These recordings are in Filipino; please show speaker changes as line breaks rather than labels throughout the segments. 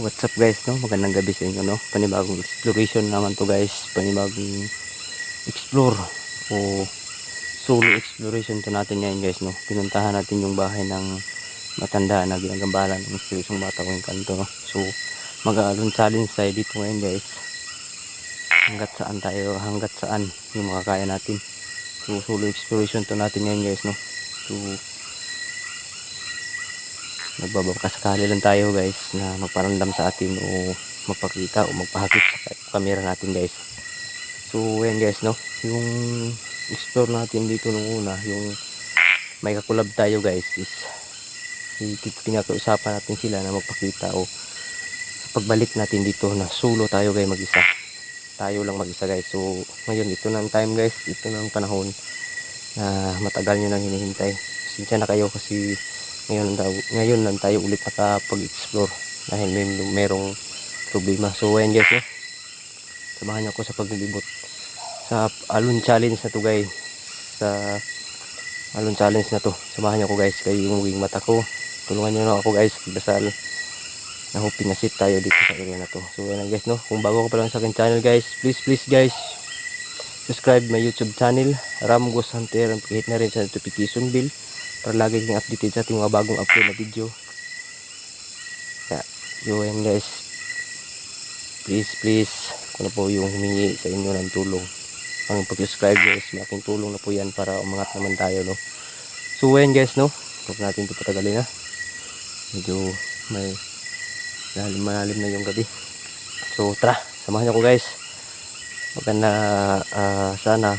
What's up guys, no? Magandang gabi sa inyo, no? Panibagong exploration naman to guys. Panibagong explore o solo exploration to natin ngayon guys, no? Pinuntahan natin yung bahay ng matanda na ginagambala ng misteryosong bata ko yung kanto, no? So, mag-aalon challenge tayo dito ngayon guys. Hanggat saan yung makakaya natin. So, solo exploration to natin ngayon guys, no? So, nagbabakasakali lang tayo guys na magparandam sa atin o magpakita o magpahakit sa camera natin guys. So ayan guys, no, yung explore natin dito nung una, yung may kakulab tayo guys, is pinag-uusapan natin sila na magpakita o sa pagbalik natin dito na solo tayo guys, tayo lang mag-isa guys. So ngayon ito na ang time guys, ito na ang panahon na matagal nyo nang hinihintay. Pasensya na kayo kasi ngayon lang tayo ulit nakapag-explore dahil merong problema. So ayan guys, no, samahan niyo ako sa paglilibot sa alon challenge na to guys. Sa alon challenge na to, samahan niyo ako guys, kayo yung maging mata ko. Tulungan niyo na ako guys, dasal na hoping na sit tayo dito sa area na to. So ayan guys, no, kung bago ka pa lang sa akin channel guys, please guys, subscribe my YouTube channel Ram Ghost Hunter, and hit na rin sa notification bell para lagi kang updated sa ating mga bagong upload na video. So yan guys, please kung po yung humingi sa inyo ng tulong, ang pag-subscribe guys, malaking tulong na po yan para umangat naman tayo, no. So yan guys, no, huwag natin ito patagalin na, medyo may malalim na yung gabi. So tara, samahan niyo ko guys. Maganda sana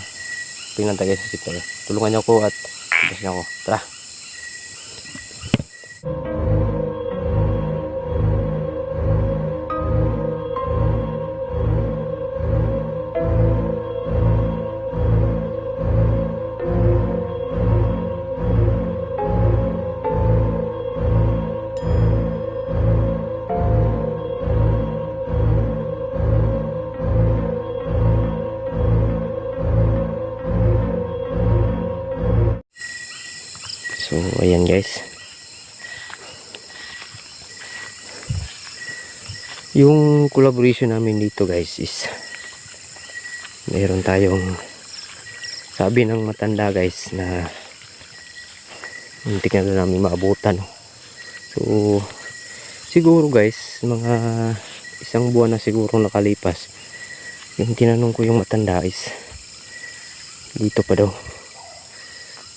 tingnan tayo sa sip tayo. Tulungan niyo ako at ibas niyo ako. Tara. So ayan guys, yung collaboration namin dito guys is meron tayong sabi ng matanda guys na hindi na namin maabutan. So siguro guys, mga isang buwan na siguro nakalipas, yung tinanong ko yung matanda is dito pa daw,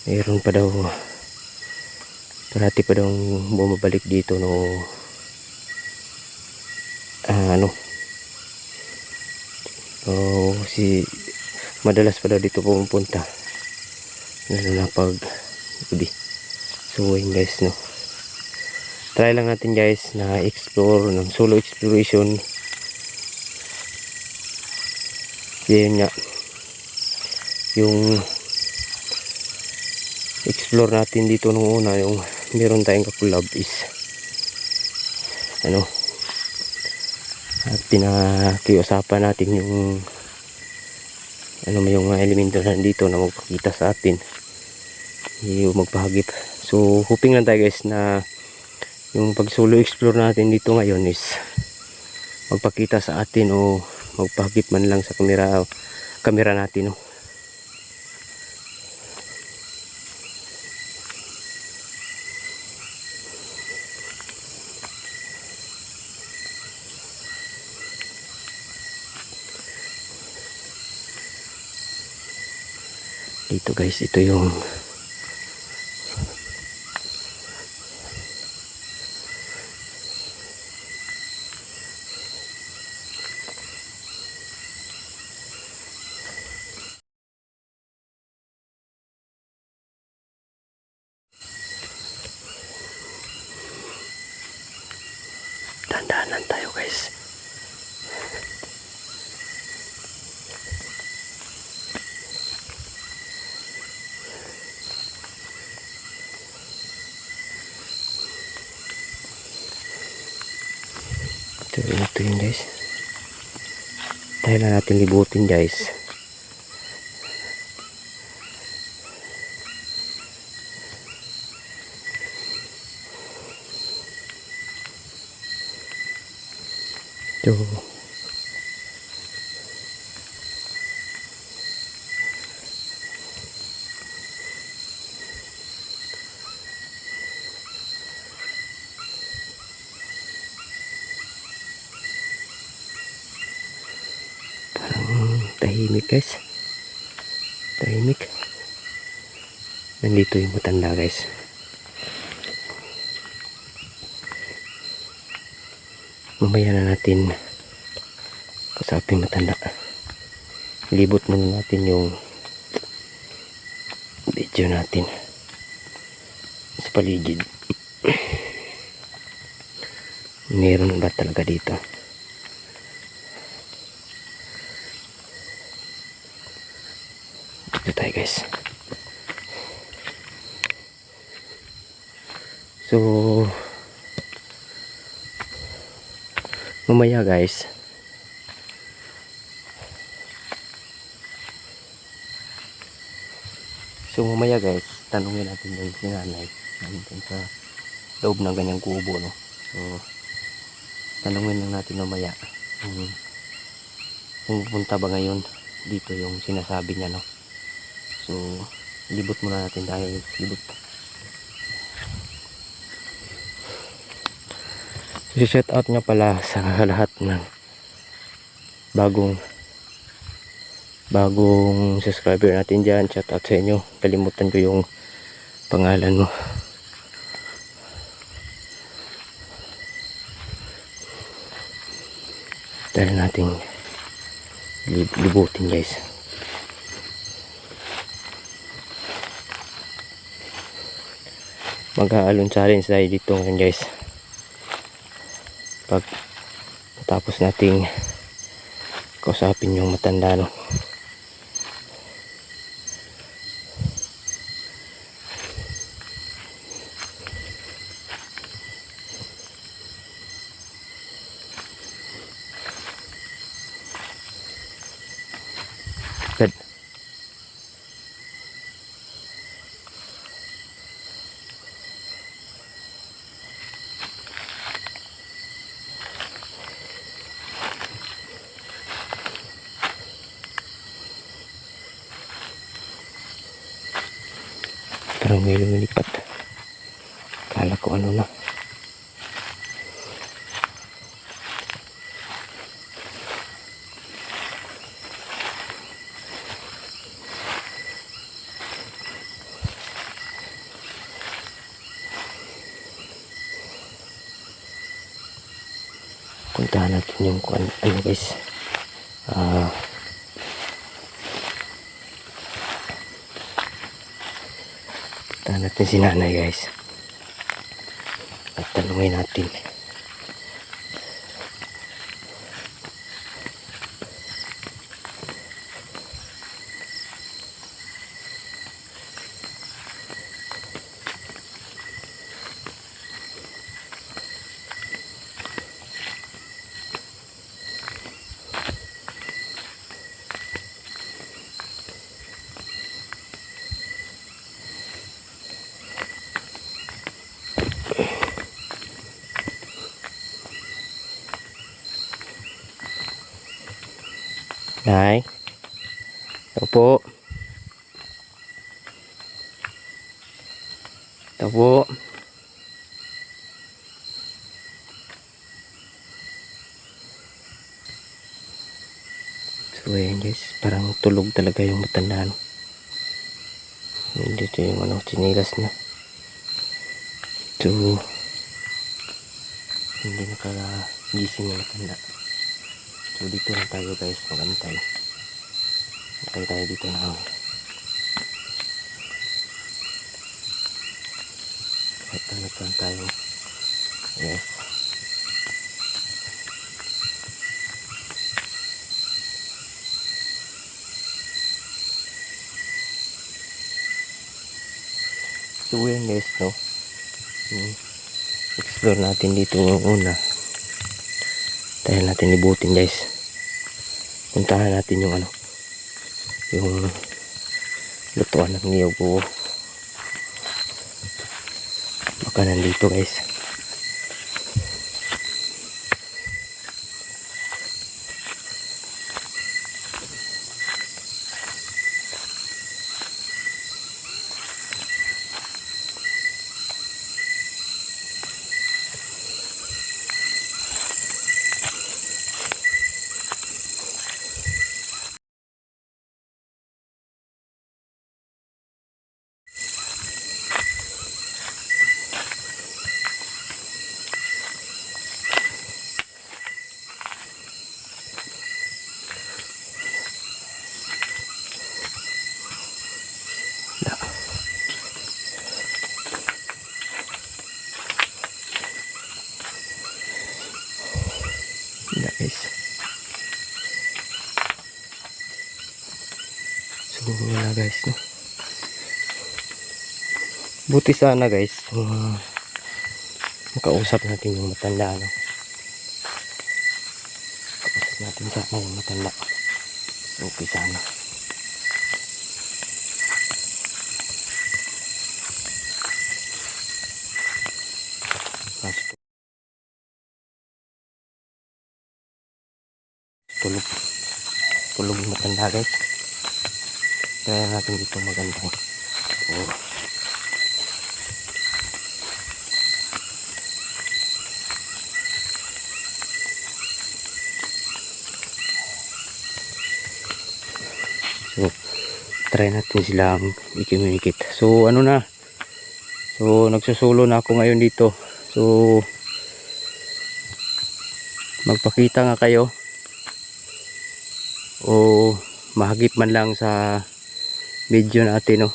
meron pa daw, parati pa daw bumabalik dito, no. Madalas pa daw dito pumunta lalo na pag gabi. So yun guys, no, try lang natin guys na explore ng solo exploration. Yan nga, yung explore natin dito nung una, yung meron tayong kakulab is at pinakiusapan natin yung may mga elemento na nandito na magpakita sa atin, yung magpahagip. So hoping lang tayo guys na yung pag solo explore natin dito ngayon is magpakita sa atin o magpahagip man lang sa camera natin, no. Dito guys, ito yung dandanan tayo guys. Ito yun guys, tayo na natin libutin guys. So, tahimik guys, tahimik. Nandito yung matanda guys. Mamaya na natin kasapin matanda. Libot muna natin yung video natin sa paligid. Meron ba talaga dito? Dito tayo guys. So mamaya guys, tanungin natin yung sinanay nandun sa loob ng ganyang kubo, no? So tanungin lang natin mamaya kung pupunta ba ngayon dito yung sinasabi niya, no? So libot muna natin dahil libot. I-shout out nga pala sa lahat ng bagong subscriber natin dyan. Shout out sa inyo. Kalimutan ko yung pangalan mo. Dahil nating libutin guys. Mag-aalon challenge tayo dito ngayon guys. Pag tapos nating kausapin yung matanda, no? Good. Parang may lumilipat. Kala ko ano na. Puntahan natin yung ano guys. Puntahan natin si nanay guys. At tanungin natin. Nay. Opo. Opo. So ayan guys, parang tulog talaga yung matanda, no? Dito yung ano, chinilas na. So hindi nakagising yung matanda. So dito lang tayo guys, magantay. Antay tayo dito na. At lang tayo. Yes. So yan guys, no? Explore natin dito una. Dahil natin libutin guys. Puntahan natin yung ano, yung lutuan ng niyog o baka nandito guys. guys, no? Buti sana guys, makausap natin yung matanda, no? Kausap natin sana yung matanda. Okay sana. Kaso tulog. Tulog yung matanda guys. Kaya natin dito maganda. Oh. So, try natin silang i-communicate. So, ano na. So, nagsusulo na ako ngayon dito. So, magpakita nga kayo. O, mahagip man lang sa video natin, no.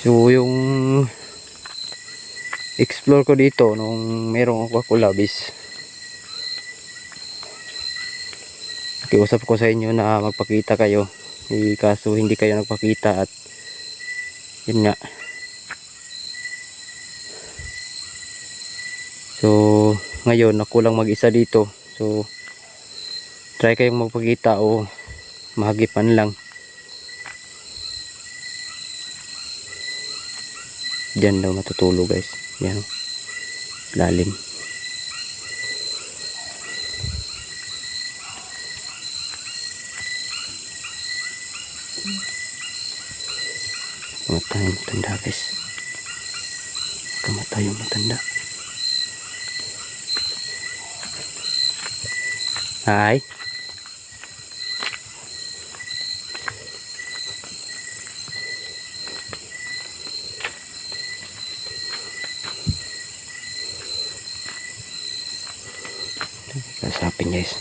So, yung explore ko dito nung merong aqua is nakiusap ko sa inyo na magpakita kayo, kaso hindi kayo nagpakita at yun nga. So ngayon ako lang mag-isa dito, so try kayong magpakita o mahagipan lang. Diyan daw matutulog guys, yan lalim. Kamatay yung matanda guys, kamatay yung matanda. Hi. Kasapin guys.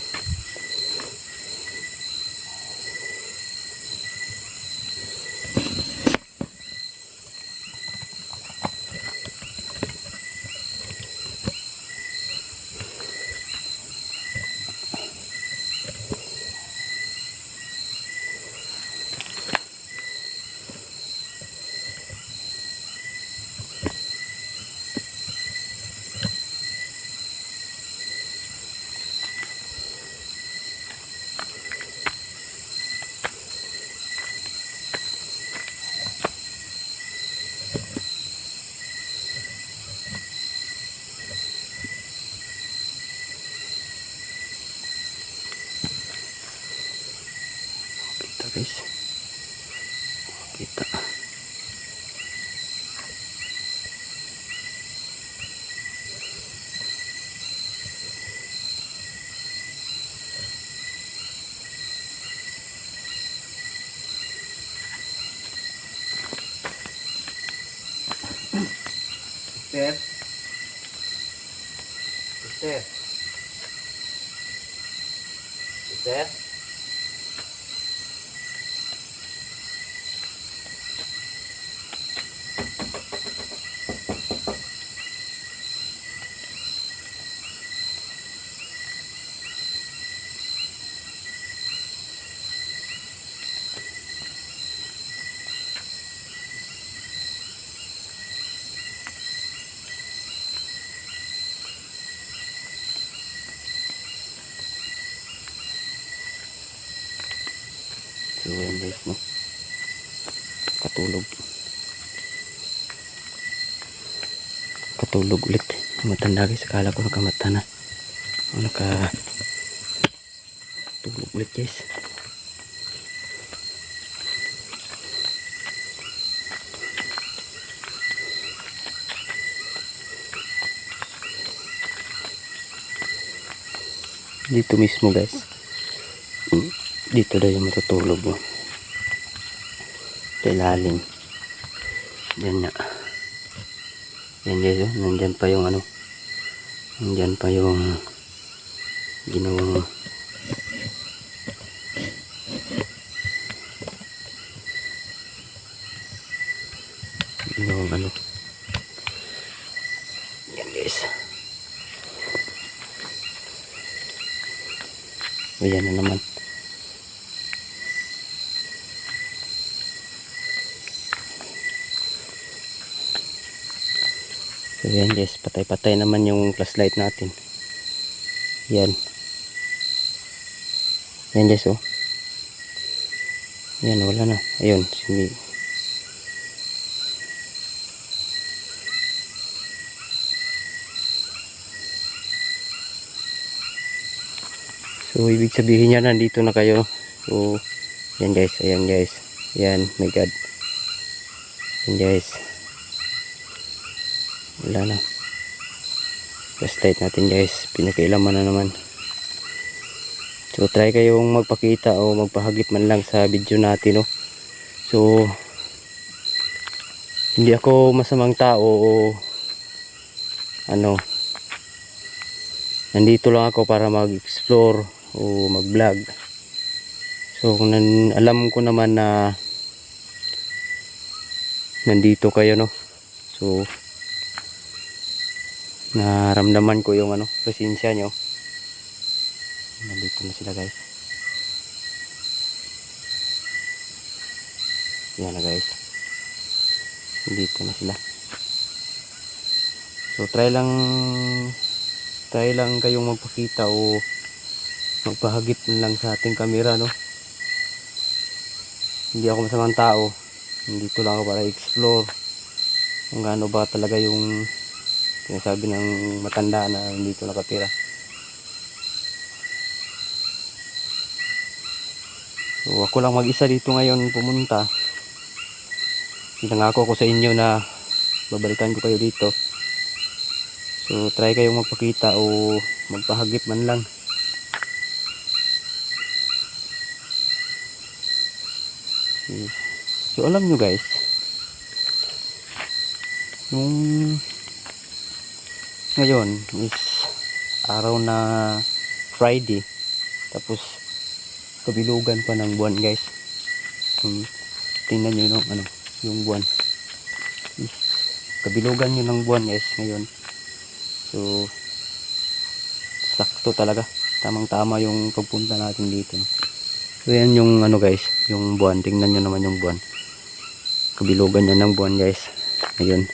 Guys, kita Step Step Step. So yan guys, no? Katulog ulit matanda guys. Akala ko nakamata na o nakatulog ulit guys. Dito mismo guys, dito daw yung matutulog mo sa ilalim. Yan na. Yan guys, oh. Nandyan pa yung ano, nandyan pa yung ginawang ano. Yan guys, Ayan na naman. So yan guys, patay-patay naman yung flashlight natin. Yan. Yan guys oh. Yan, wala na. Ayun, sige. So ibig sabihin niya nandito na kayo. So yan guys, ayan guys. Yan, my god. Yan guys. Wala na. Flashlight natin guys, pinakailaman na naman. So try kayong magpakita o magpahagip man lang sa video natin no. So hindi ako masamang tao o ano, nandito lang ako para mag-explore o mag-vlog. So kung alam ko naman na nandito kayo no, so naramdaman ko yung ano, presensya nyo. Nandito na sila guys. Yan na guys, nandito na sila. So try lang kayong magpakita o magpahagip lang sa ating camera no. Hindi ako masamang tao, nandito lang ako para explore kung gaano ba talaga yung sinasabi ng matanda na nandito nakatira. So ako lang mag-isa dito ngayon pumunta. Nangako ako sa inyo na babalikan ko kayo dito. So try kayong magpakita o magpahagip man lang. So alam nyo guys, yung ngayon is araw na Friday, tapos kabilugan pa ng buwan guys. Tingnan nyo yung ano, yung buwan, kabilugan nyo ng buwan guys ngayon. So sakto talaga, tamang tama yung pagpunta natin dito no? So yan yung ano guys, yung buwan, tingnan nyo naman yung buwan, kabilugan nyo ng buwan guys ngayon.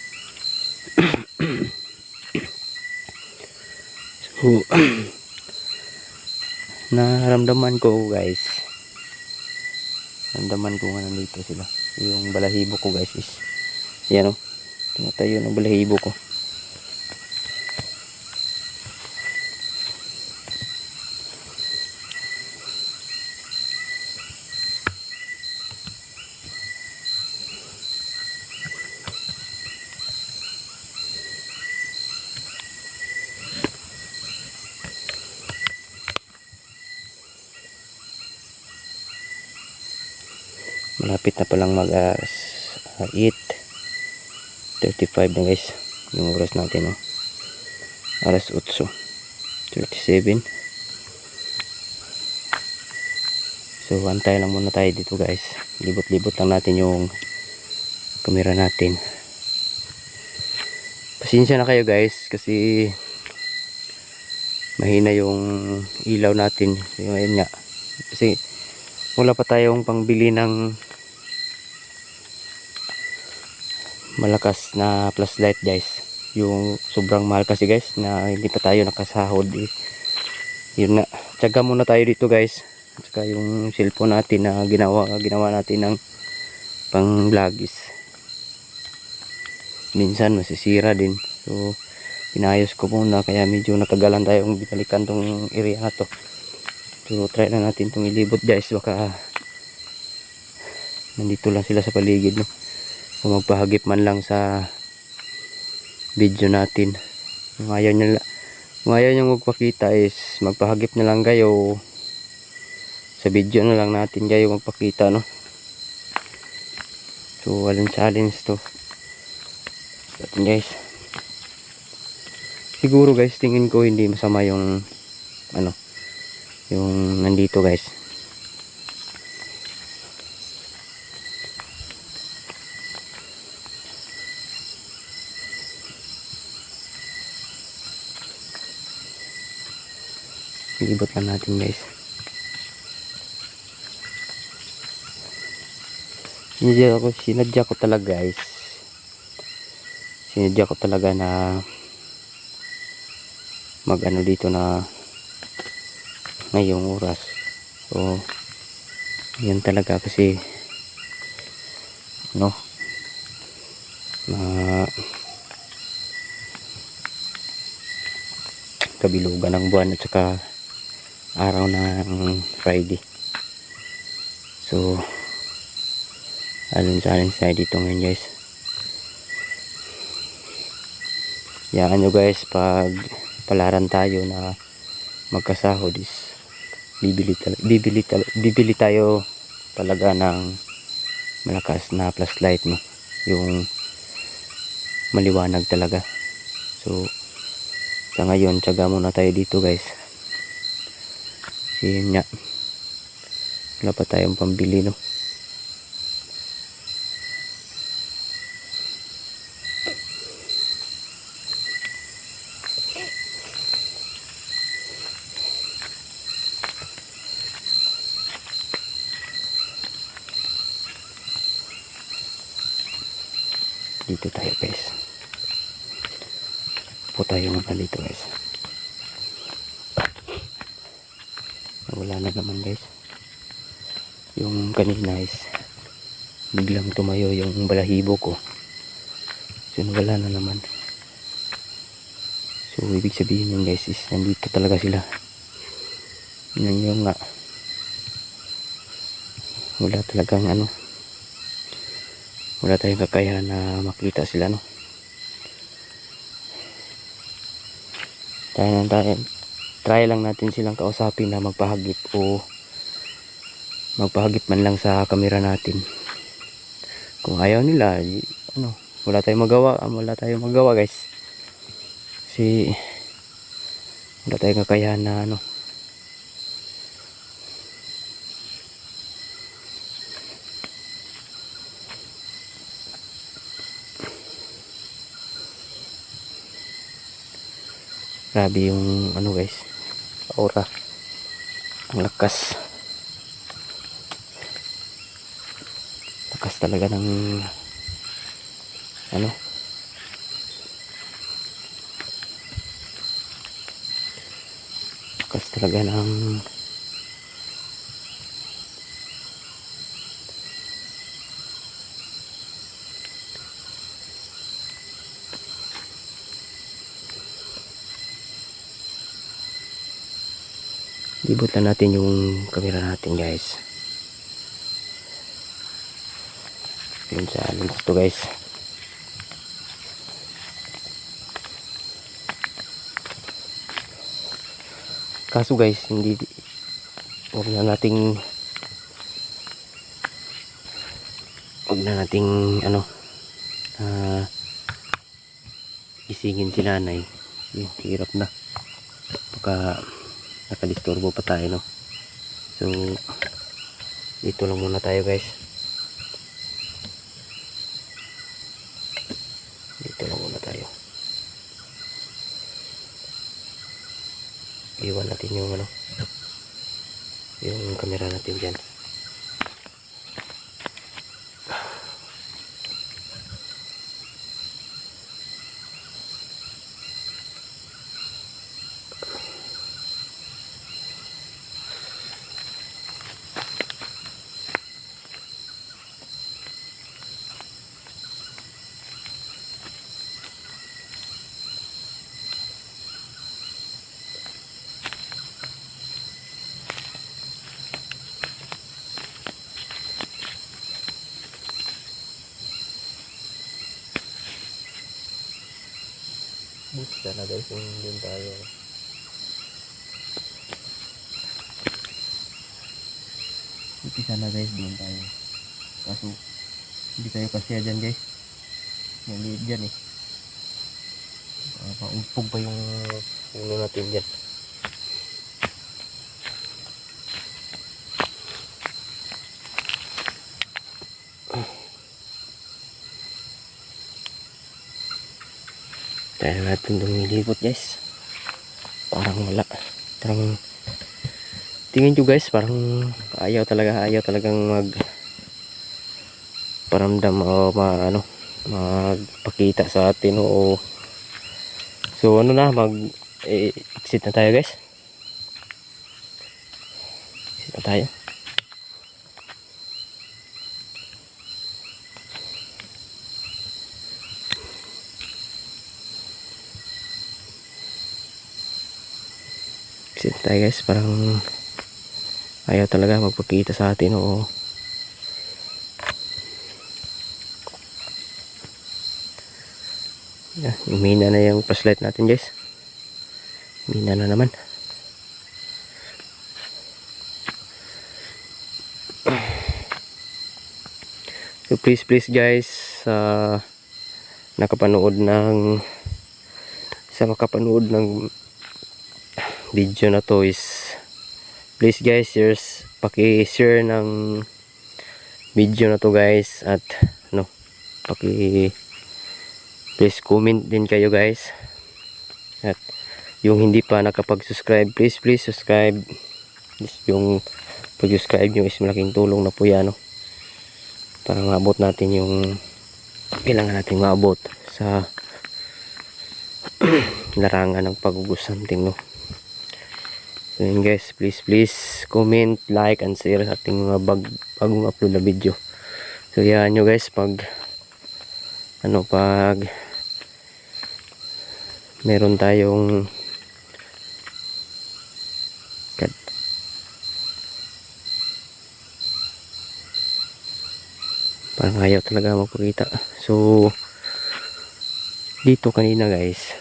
So naramdaman ko guys, naramdaman ko nga nandito sila. Yung balahibo ko guys is yan o, tumatayo ng balahibo ko. Malapit na palang mag 8:35 na guys yung oras natin no? Alas 8:37. So antay lang muna tayo dito guys, libot-libot lang natin yung camera natin. Pasensya na kayo guys kasi mahina yung ilaw natin. So, ayun nga, kasi wala pa tayong pangbili ng malakas na flashlight guys. Yung sobrang mahal kasi guys na hindi pa tayo nakasahod eh. Yun nga, tsaga muna tayo dito guys. At saka yung cellphone natin na ginawa natin ng pang vlog is minsan masisira din. So pinayos ko muna, kaya medyo natagalan tayong binalikan tong area na to. So try na natin itong ilibot guys, baka nandito lang sila sa paligid no? Kung magpahagip man lang sa video natin. Kung ayaw nyo magpakita is magpahagip na lang kayo sa video na lang natin kayo magpakita no. So challenge to atin guys. Siguro guys, tingin ko hindi masama yung ano, yung nandito guys. Ilibot lang natin guys. Sinadya ko talaga guys. Sinadya ko talaga na mag ano dito na ngayong oras. So yan talaga kasi no na kabilugan ng buwan at saka araw ng Friday. So alin sa dito ngayon guys. Yaan nyo guys, pag palaran tayo na magkasahod is bibili tayo talaga ng malakas na flashlight, no, yung maliwanag talaga. So sa ngayon tiyaga muna tayo dito guys, kasi yun nga, wala pa tayong pambili, no. Dito tayo guys, po tayo naman dito guys. Wala na naman guys, yung kanina is biglang tumayo yung balahibo ko, so wala na naman. So ibig sabihin yun guys is nandito talaga sila. Yun yung nga, wala talagang ano, wala tayong kakayahan na makita sila, no. Try lang natin silang kausapin na magpahagip o magpahagip man lang sa camera natin. Kung ayaw nila, ano, wala tayong magawa guys, kasi wala tayong kakayahan na ano. Grabe yung ano guys, aura, ang lakas talaga ng ano, lakas talaga ng ibot lang natin yung camera natin guys. Yun sa lens to guys. Kaso guys, huwag na nating ano, isingin si nanay. Hirap na, baka nakadisturbo pa tayo, no. So dito lang muna tayo guys, dito lang muna tayo. Iwan natin yung ano, yung camera natin dyan. Buti na guys, yung doon tayo. Buti sana guys, doon tayo. Kaso hindi tayo kasya dyan guys. Maliit dyan eh. Paumpog pa yung ulo natin dyan. Tayo natin lumilipot guys. Parang wala. Parang tingin nyo guys, parang ayaw talagang magparamdam o ano, magpakita sa atin o so ano na, exit na tayo guys. Exit na tayo. Exit na tayo guys, parang ayaw talaga magpakita sa atin o umina na yung flashlight natin guys. Umina na naman. So please guys, makapanood ng video na to is please guys, paki-share ng video na to guys, at please comment din kayo guys, at yung hindi pa nakapag-subscribe, please subscribe. Yung pag-subscribe nyo is malaking tulong na po yan, para maabot natin yung kailangan natin maabot sa larangan ng pag-ugusanting So yun guys, please comment, like, and share sa ating mga bagong upload na video. So yan nyo guys, pag meron tayong parang ayaw talaga magpakita. So dito kanina guys,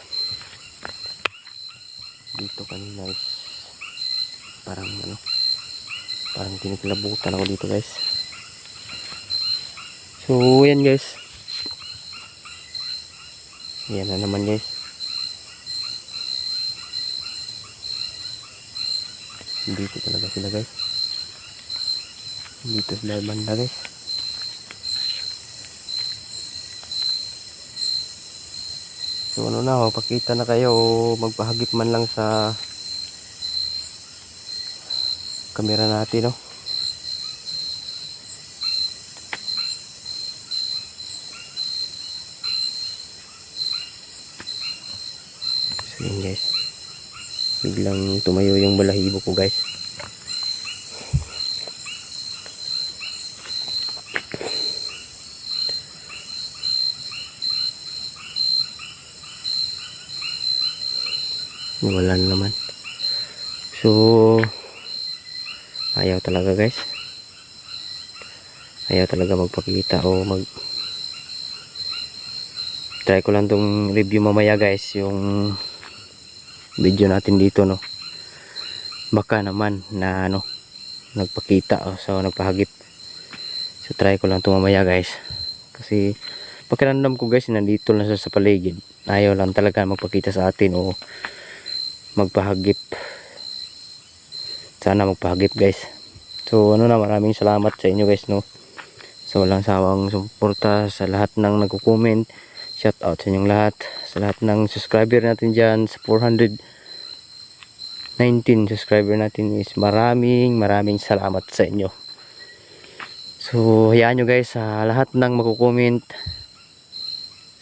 parang tinikilabutan ako dito guys. So yan guys, yan na naman guys. Dito talaga sila guys, dito sila banda guys. So ano na, magpakita na kayo o magpahagip man lang sa camera natin So yun guys, biglang tumayo yung balahibo ko guys. Wala na naman. So ayaw talaga guys, ayaw talaga magpakita o try ko lang tong review mamaya guys, yung video natin dito baka naman na nagpakita o so nagpahagip. So try ko lang to mamaya guys, kasi pakiramdam ko guys, nandito lang sa paligid, ayaw lang talaga magpakita sa atin o magpahagip. Sana magpahagip guys. So maraming salamat sa inyo guys so walang sawang suporta sa lahat ng nagko-comment. Shout out sa inyong lahat, sa lahat ng subscriber natin dyan, sa 419 subscriber natin is maraming salamat sa inyo. So hayaan nyo guys, sa lahat ng magko-comment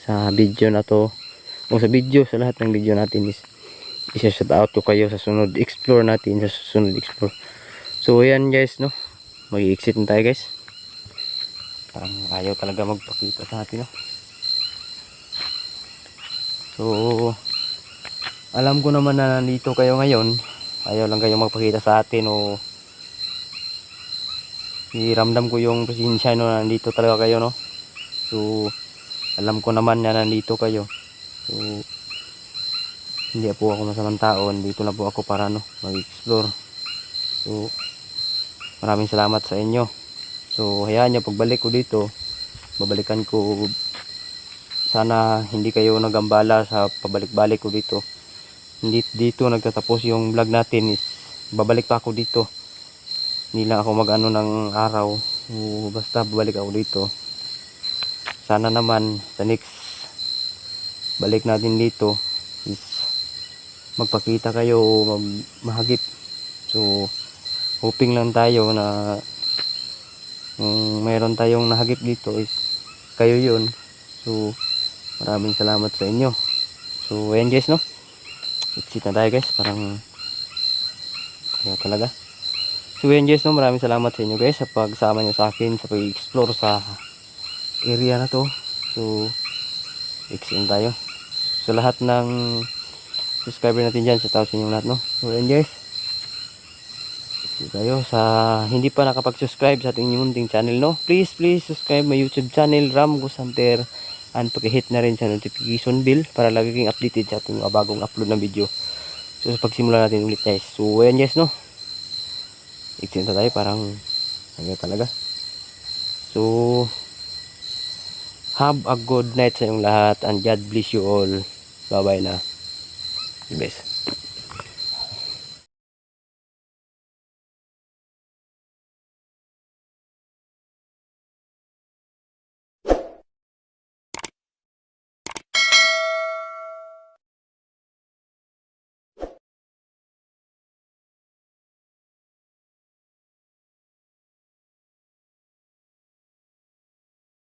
sa video na to o sa lahat ng video natin is isa-shout out ko kayo sa sunod explore natin, sa susunod explore. So ayan guys mag-exit na tayo guys, parang ayaw talaga magpakita sa atin So alam ko naman na nandito kayo ngayon, ayaw lang kayo magpakita sa atin o iramdam ko yung presensya nandito talaga kayo So alam ko naman na nandito kayo. So hindi po ako masamang tao, dito na po ako para mag-explore. So maraming salamat sa inyo. So hayaan nyo, pagbalik ko dito, babalikan ko. Sana hindi kayo nagambala sa pabalik-balik ko dito. Hindi dito nagtatapos yung vlog natin, is babalik pa ako dito. Hindi lang ako mag-ano ng araw, basta babalik ako dito. Sana naman sa next balik natin dito is magpakita kayo o mahagip. So hoping lang tayo na Kung mayroon tayong nahagip dito is kayo yun. So maraming salamat sa inyo. So ayan guys, no, exit na tayo guys, parang kaya talaga. So ayan guys, no, maraming salamat sa inyo guys sa pagsama nyo sa akin sa pag-explore sa area na to. So exit na tayo. So lahat ng subscriber natin dyan, sa tao sa inyong lahat, no. So ayan guys, exit tayo. Sa hindi pa nakapag-subscribe sa ating munting channel, no, please subscribe my YouTube channel, Ram Ghost Hunter, and pag-hit na rin sa notification bell para lagi kang updated sa ating mga bagong upload na video. So sa pagsimula natin ulit guys. So ayan guys, no, exit na tayo, parang ano talaga. So have a good night sa inyong lahat and God bless you all. Bye bye na. Best.